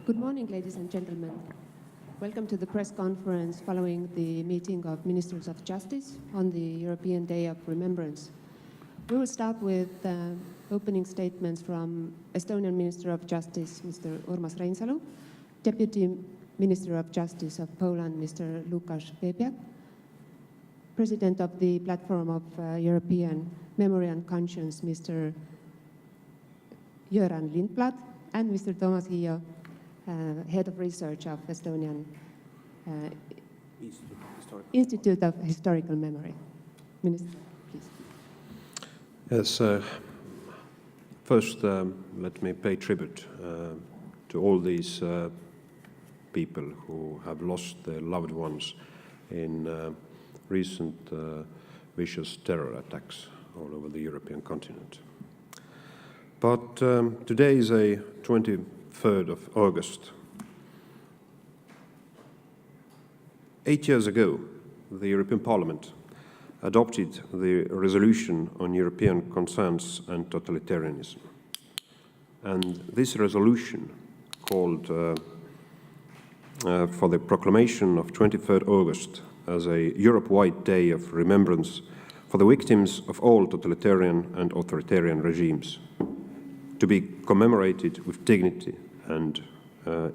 Good morning, ladies and gentlemen. Welcome to the press conference following the meeting of Ministers of Justice on the European Day of Remembrance. We will start with opening statements from Estonian Minister of Justice, Mr. Urmas Reinsalu, Deputy Minister of Justice of Poland, Mr. Lukasz Piebiak, President of the Platform of European Memory and Conscience, Mr. Göran Lindblad, and Mr. Toomas Hiio, Head of Research of Estonian Institute of Historical Memory. Minister, please. Yes, first let me pay tribute to all these people who have lost their loved ones in recent vicious terror attacks all over the European continent. But today is a 23rd of August. 8 years ago, the European Parliament adopted the resolution on European concerns and totalitarianism. And this resolution called for the proclamation of 23rd August as a Europe-wide day of remembrance for the victims of all totalitarian and authoritarian regimes, to be commemorated with dignity and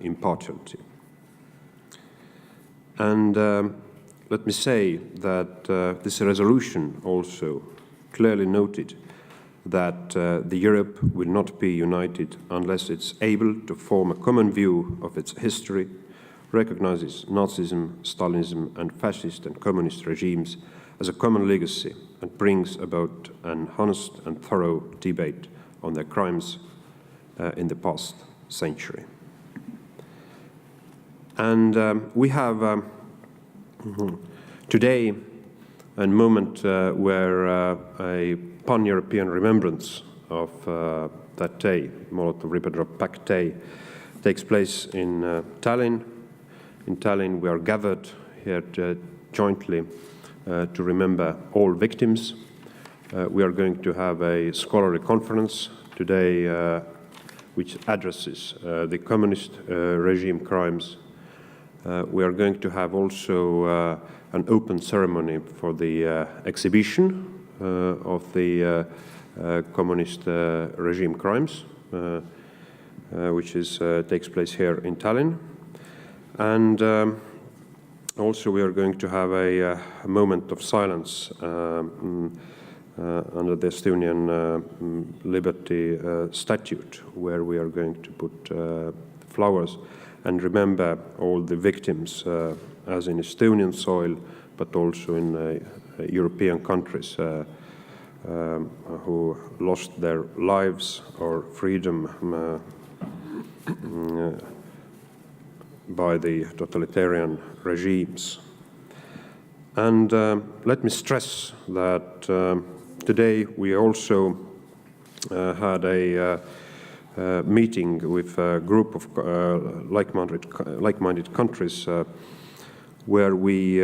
impartiality. And let me say that this resolution also clearly noted that the Europe will not be united unless it's able to form a common view of its history, recognizes Nazism, Stalinism, and fascist and communist regimes as a common legacy, and brings about an honest and thorough debate on their crimes in the past century. And we have today a moment where a pan-European remembrance of that day, Molotov-Ribbentrop Pact Day, takes place in Tallinn. In Tallinn, we are gathered here jointly to remember all victims. We are going to have a scholarly conference today which addresses the communist regime crimes. We are going to have also an open ceremony for the exhibition of the communist regime crimes, which takes place here in Tallinn. And also we are going to have a moment of silence under the Estonian Liberty Statute, where we are going to put flowers and remember all the victims, as in Estonian soil, but also in European countries who lost their lives or freedom by the totalitarian regimes. And let me stress that today we also had a meeting with a group of like-minded countries where we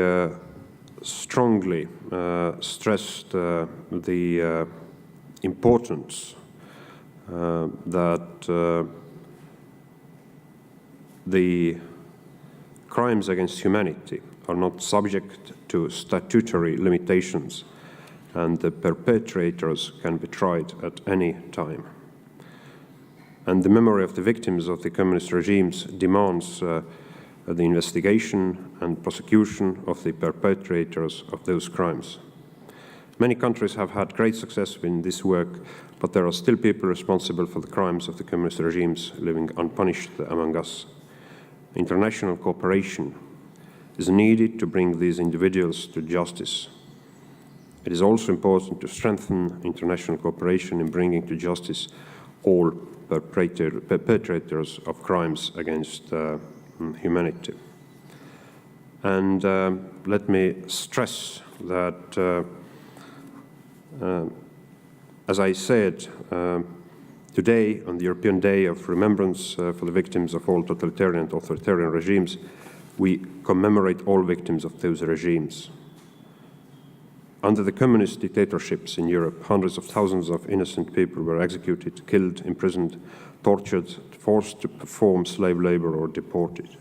strongly stressed the importance that the crimes against humanity are not subject to statutory limitations, and the perpetrators can be tried at any time. And the memory of the victims of the communist regimes demands the investigation and prosecution of the perpetrators of those crimes. Many countries have had great success in this work, but there are still people responsible for the crimes of the communist regimes living unpunished among us. International cooperation is needed to bring these individuals to justice. It is also important to strengthen international cooperation in bringing to justice all perpetrators of crimes against humanity. And let me stress that, as I said, today, on the European Day of Remembrance for the victims of all totalitarian and authoritarian regimes, we commemorate all victims of those regimes. Under the communist dictatorships in Europe, hundreds of thousands of innocent people were executed, killed, imprisoned, tortured, forced to perform slave labor, or deported.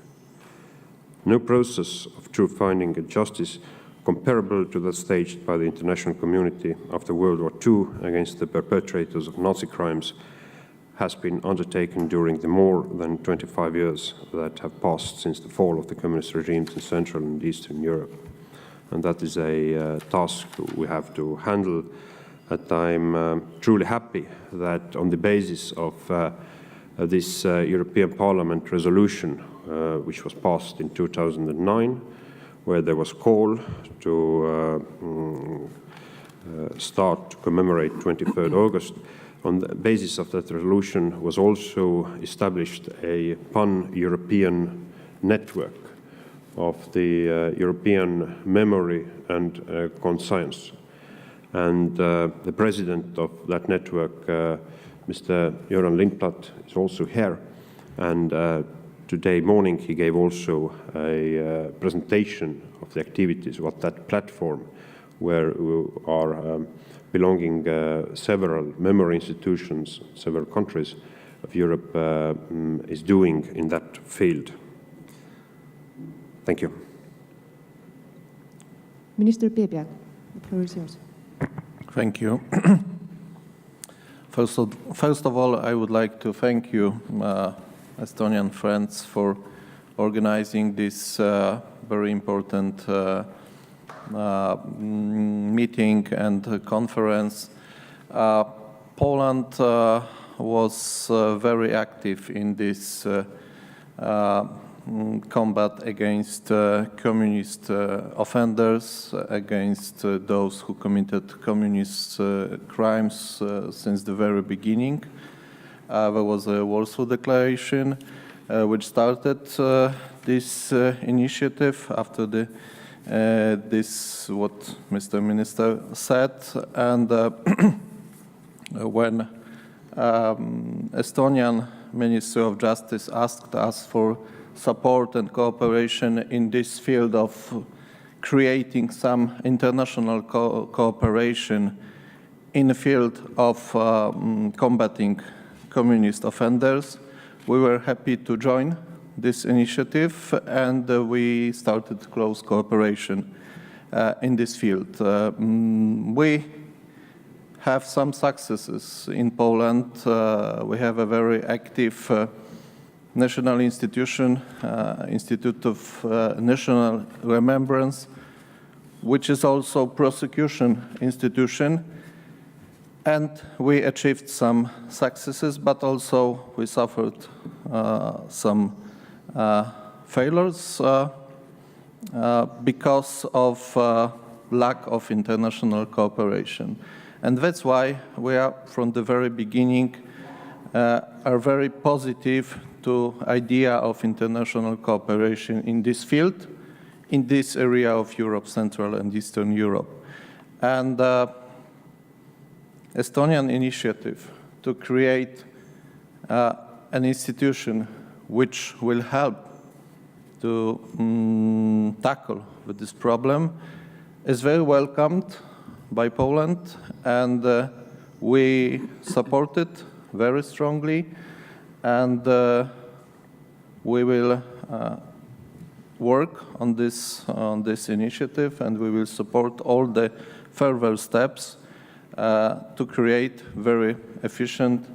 No process of truth-finding and justice comparable to that staged by the international community after World War II against the perpetrators of Nazi crimes has been undertaken during the more than 25 years that have passed since the fall of the communist regimes in Central and Eastern Europe. And that is a task we have to handle. And I'm truly happy that on the basis of this European Parliament resolution, which was passed in 2009, where there was call to start to commemorate 23rd August, on the basis of that resolution was also established a pan-European network of the European memory and conscience. And the president of that network, Mr. Göran Lindblad, is also here. And today morning he gave also a presentation of the activities of that platform, where we are belonging several memory institutions, several countries of Europe is doing in that field. Thank you. Minister Piebiak, the floor is yours. Thank you. First of all, I would like to thank you, Estonian friends, for organizing this very important meeting and conference. Poland was very active in this combat against communist offenders, against those who committed communist crimes since the very beginning. There was a Warsaw Declaration which started this initiative after this what Mr. Minister said, and when Estonian Ministry of Justice asked us for support and cooperation in this field of creating some international cooperation in the field of combating communist offenders, we were happy to join this initiative, and we started close cooperation in this field. We have some successes in Poland. We have a very active national institution, Institute of National Remembrance, which is also prosecution institution. And we achieved some successes, but also we suffered some failures because of lack of international cooperation. And that's why we are, from the very beginning, are very positive to idea of international cooperation in this field, in this area of Europe, Central and Eastern Europe. And Estonian initiative to create an institution which will help to tackle with this problem is very welcomed by Poland, and we support it very strongly, and we will work on this initiative, and we will support all the further steps to create very efficient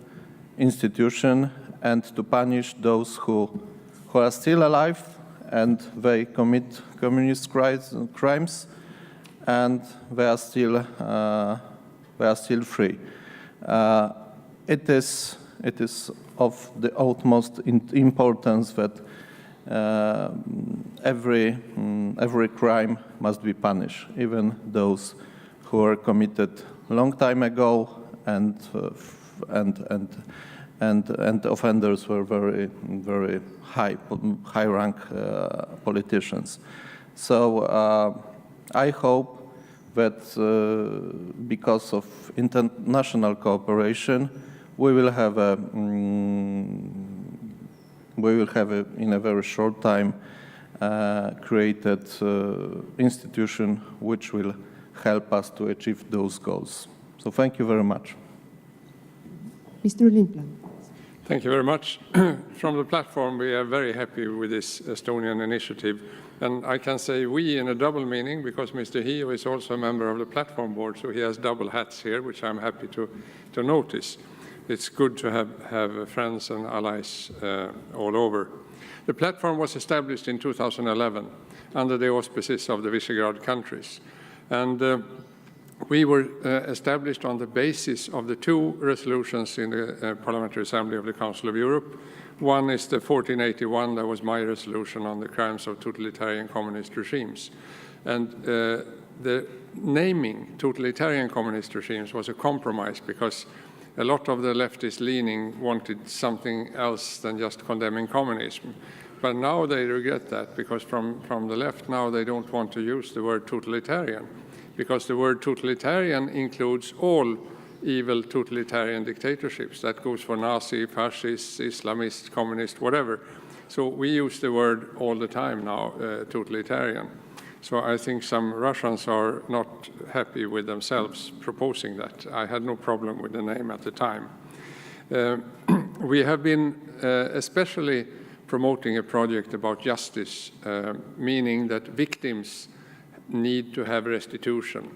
institution and to punish those who are still alive and they commit communist crimes, and they are still free. It is of the utmost importance that every crime must be punished, even those who were committed a long time ago, and offenders were very high rank politicians. So I hope that because of international cooperation, we will have in a very short time created institution which will help us to achieve those goals. So thank you very much. Mr. Lindblad. Thank you very much. From the platform, we are very happy with this Estonian initiative. And I can say we in a double meaning, because Mr. Hiio is also a member of the platform board, so he has double hats here, which I'm happy to notice. It's good to have friends and allies all over. The platform was established in 2011 under the auspices of the Visegrad countries. And we were established on the basis of the two resolutions in the Parliamentary Assembly of the Council of Europe. One is the 1481, that was my resolution on the crimes of totalitarian communist regimes. And the naming totalitarian communist regimes was a compromise because a lot of the leftist leaning wanted something else than just condemning communism. But now they regret that because from the left now they don't want to use the word totalitarian, because the word totalitarian includes all evil totalitarian dictatorships. That goes for Nazi, fascist, Islamist, communist, whatever. So we use the word all the time now, totalitarian. So I think some Russians are not happy with themselves proposing that. I had no problem with the name at the time. We have been especially promoting a project about justice, meaning that victims need to have restitution,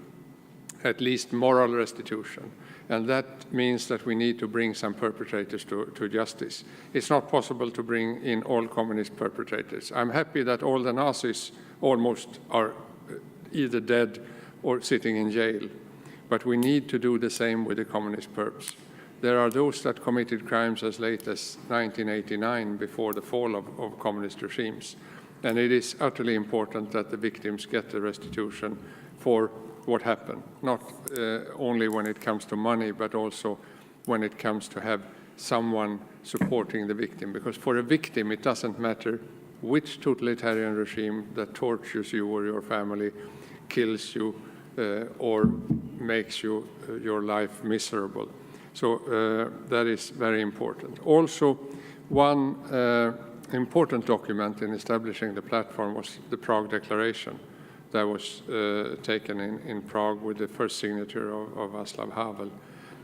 at least moral restitution. And that means that we need to bring some perpetrators to justice. It's not possible to bring in all communist perpetrators. I'm happy that all the Nazis almost are either dead or sitting in jail. But we need to do the same with the communist perps. There are those that committed crimes as late as 1989, before the fall of communist regimes. And it is utterly important that the victims get the restitution for what happened, not only when it comes to money, but also when it comes to have someone supporting the victim. Because for a victim, it doesn't matter which totalitarian regime that tortures you or your family, kills you, or makes your life miserable. So that is very important. Also, one important document in establishing the platform was the Prague Declaration that was taken in Prague with the first signature of Václav Havel.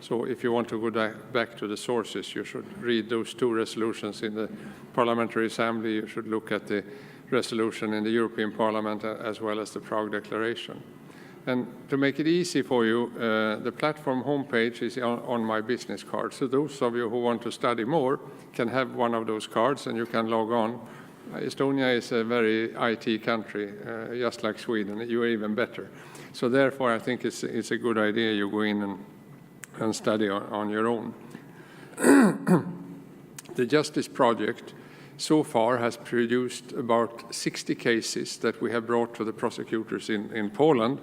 So if you want to go back to the sources, you should read those two resolutions in the Parliamentary Assembly. You should look at the resolution in the European Parliament as well as the Prague Declaration. And to make it easy for you, the platform homepage is on my business card. So those of you who want to study more can have one of those cards and you can log on. Estonia is a very IT country, just like Sweden. You are even better. So therefore, I think it's a good idea you go in and study on your own. The Justice Project so far has produced about 60 cases that we have brought to the prosecutors in Poland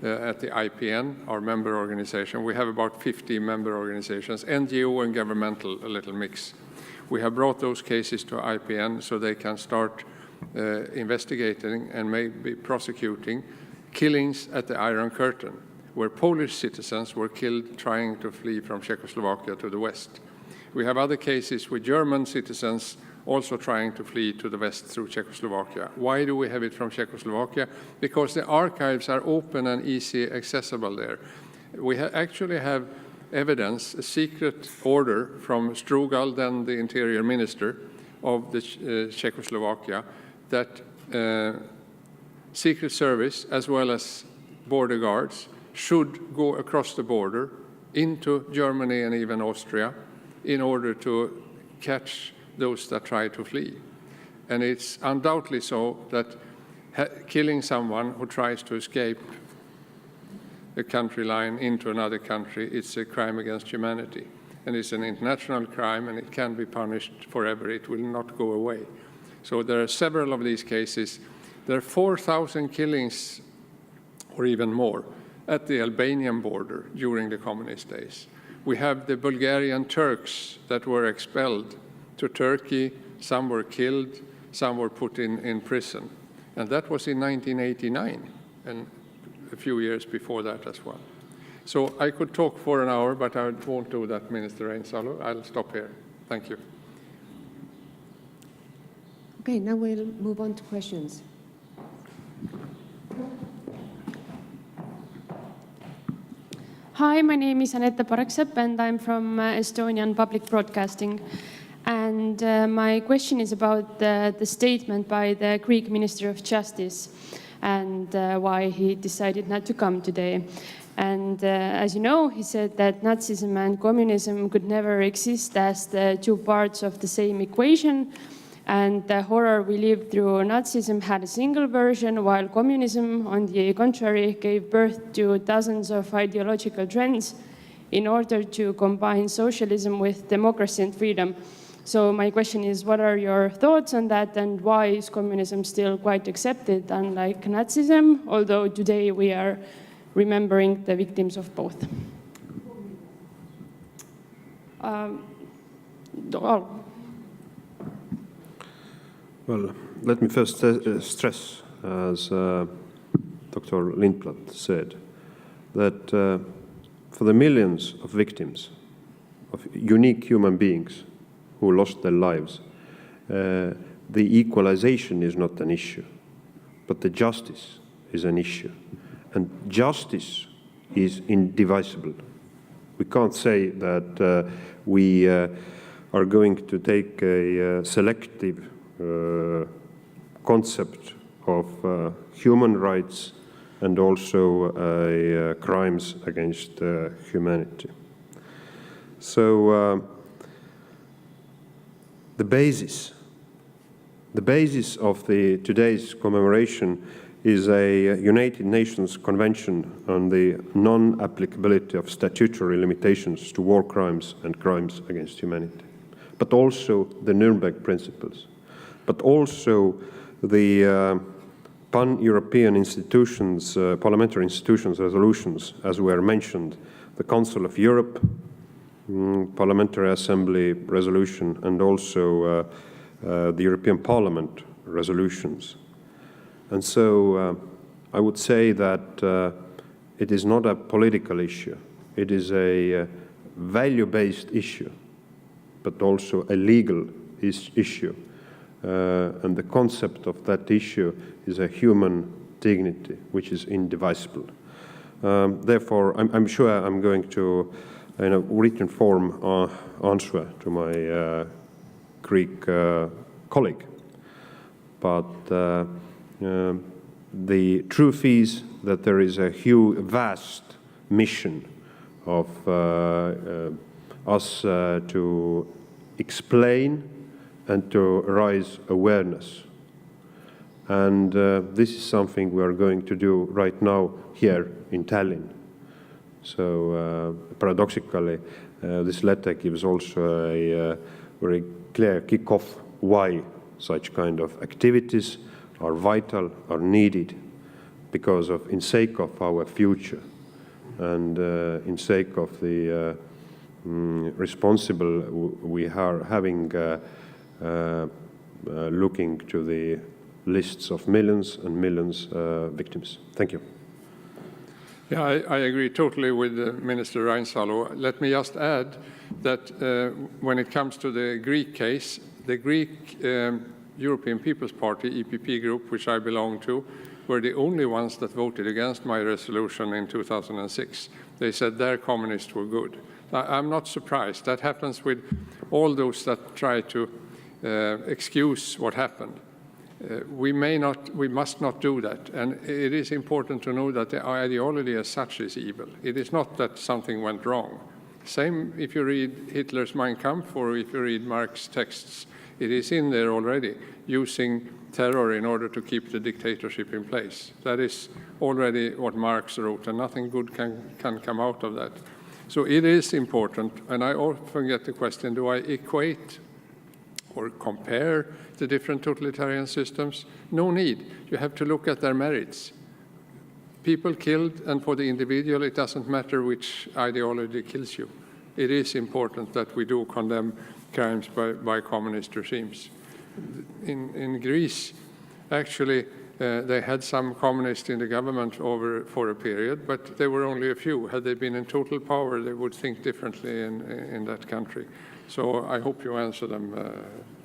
at the IPN, our member organization. We have about 50 member organizations, NGO and governmental, a little mix. We have brought those cases to IPN so they can start investigating and maybe prosecuting killings at the Iron Curtain, where Polish citizens were killed trying to flee from Czechoslovakia to the west. We have other cases with German citizens also trying to flee to the west through Czechoslovakia. Why do we have it from Czechoslovakia? Because the archives are open and easy accessible there. We actually have evidence, a secret order from Strugal, then the interior minister of the Czechoslovakia, that Secret Service as well as border guards should go across the border into Germany and even Austria in order to catch those that try to flee. And it's undoubtedly so that killing someone who tries to escape a country line into another country, it's a crime against humanity. And it's an international crime and it can be punished forever. It will not go away. So there are several of these cases. There are 4,000 killings or even more at the Albanian border during the communist days. We have the Bulgarian Turks that were expelled to Turkey. Some were killed, some were put in prison. And that was in 1989. And a few years before that as well. So I could talk for an hour, but I won't do that, Minister Reinsalu. I'll stop here. Thank you. Okay, now we'll move on to questions. Hi, my name is Anette Pareksep and I'm from Estonian Public Broadcasting. And my question is about the statement by the Greek Minister of Justice and why he decided not to come today. And as you know, he said that Nazism and communism could never exist as the two parts of the same equation. And the horror we lived through Nazism had a single version, while communism, on the contrary, gave birth to dozens of ideological trends in order to combine socialism with democracy and freedom. So my question is, what are your thoughts on that, and why is communism still quite accepted, unlike Nazism, although today we are remembering the victims of both? Well, let me first stress, as Dr. Lindblad said, that for the millions of victims, of unique human beings who lost their lives, the equalization is not an issue, but the justice is an issue. And justice is indivisible. We can't say that we are going to take a selective concept of human rights and also crimes against humanity. So the basis of today's commemoration is a United Nations Convention on the non-applicability of statutory limitations to war crimes and crimes against humanity, but also the Nuremberg Principles, but also the pan-European institutions, parliamentary institutions resolutions, as were mentioned, the Council of Europe, Parliamentary Assembly resolution, and also the European Parliament resolutions. And so I would say that it is not a political issue. It is a value-based issue, but also a legal issue. And the concept of that issue is a human dignity, which is indivisible. Therefore, I'm sure I'm going to, in a written form, answer to my Greek colleague. But the truth is that there is a huge, vast mission of us to explain and to raise awareness. And this is something we are going to do right now here in Tallinn. So paradoxically, this letter gives also a very clear kick-off why such kind of activities are vital, are needed, because of in sake of our future and in sake of the responsible we are having looking to the lists of millions and millions victims. Thank you. Yeah, I agree totally with Minister Reinsalu. Let me just add that when it comes to the Greek case, the Greek European People's Party, EPP group, which I belong to, were the only ones that voted against my resolution in 2006. They said their communists were good. I'm not surprised. That happens with all those that try to excuse what happened. We must not do that. And it is important to know that the ideology as such is evil. It is not that something went wrong. Same if you read Hitler's Mein Kampf or if you read Marx's texts. It is in there already, using terror in order to keep the dictatorship in place. That is already what Marx wrote, and nothing good can come out of that. So it is important, and I often get the question, do I equate or compare the different totalitarian systems? No need. You have to look at their merits. People killed, and for the individual, it doesn't matter which ideology kills you. It is important that we do condemn crimes by communist regimes. In Greece, actually, they had some communists in the government for a period, but there were only a few. Had they been in total power, they would think differently in that country. So I hope you answer them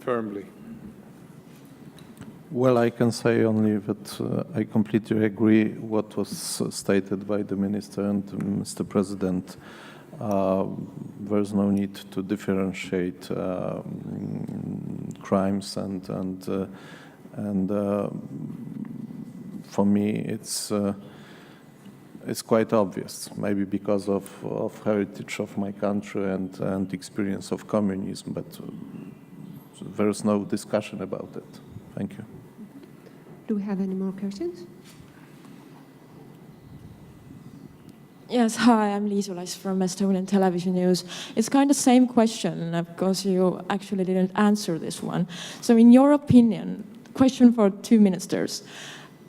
firmly. Well, I can say only that I completely agree what was stated by the Minister and Mr. President. There's no need to differentiate crimes and for me it's quite obvious, maybe because of heritage of my country and experience of communism, but there's no discussion about it. Thank you. Do we have any more questions? Yes, hi, I'm Liis Ulas from Estonian Television News. It's kind of same question because you actually didn't answer this one. So in your opinion, question for two ministers,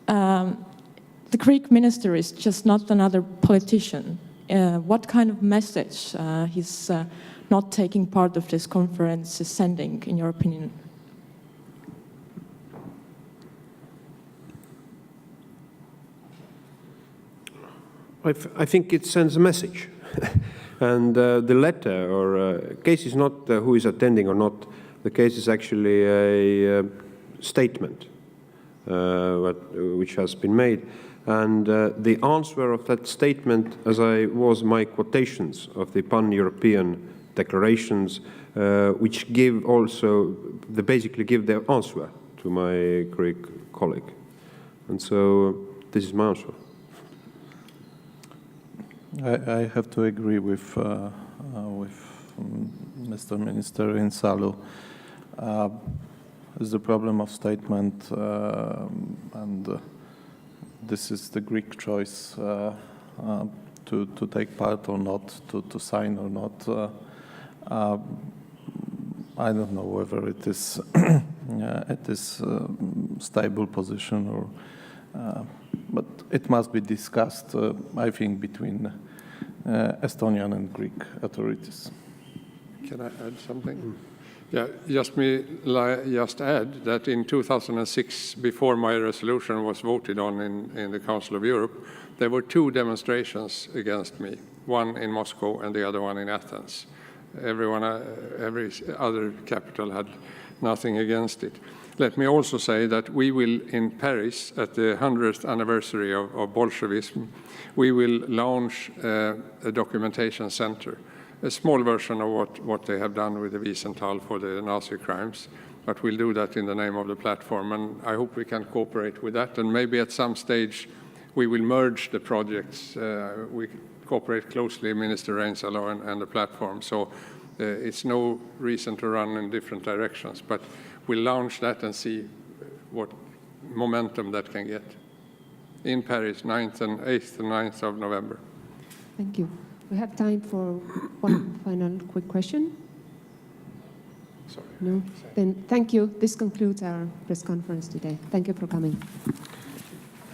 the Greek minister is just not another politician. What kind of message he's not taking part of this conference is sending, in your opinion? I think it sends a message. And the letter or case is not who is attending or not. The case is actually a statement which has been made. And the answer of that statement, as was my quotations of the pan-European declarations, which give also, they basically give their answer to my Greek colleague. And so this is my answer. I have to agree with Mr. Minister Reinsalu. It's the problem of statement, and this is the Greek choice to take part or not, to sign or not. I don't know whether it is stable position or. But it must be discussed, I think, between Estonian and Greek authorities. Can I add something? Yeah, just add that in 2006, before my resolution was voted on in the Council of Europe, there were two demonstrations against me, one in Moscow and the other one in Athens. Every other capital had nothing against it. Let me also say that we will, in Paris, at the 100th anniversary of Bolshevism, we will launch a documentation center, a small version of what they have done with the Wiesenthal for the Nazi crimes, but we'll do that in the name of the platform, and I hope we can cooperate with that, and maybe at some stage we will merge the projects. We cooperate closely, Minister Reinsalu and the platform, so it's no reason to run in different directions, but we'll launch that and see what momentum that can get. In Paris, 8th and 9th of November. Thank you. We have time for one final quick question. Sorry. No? Then thank you. This concludes our press conference today. Thank you for coming.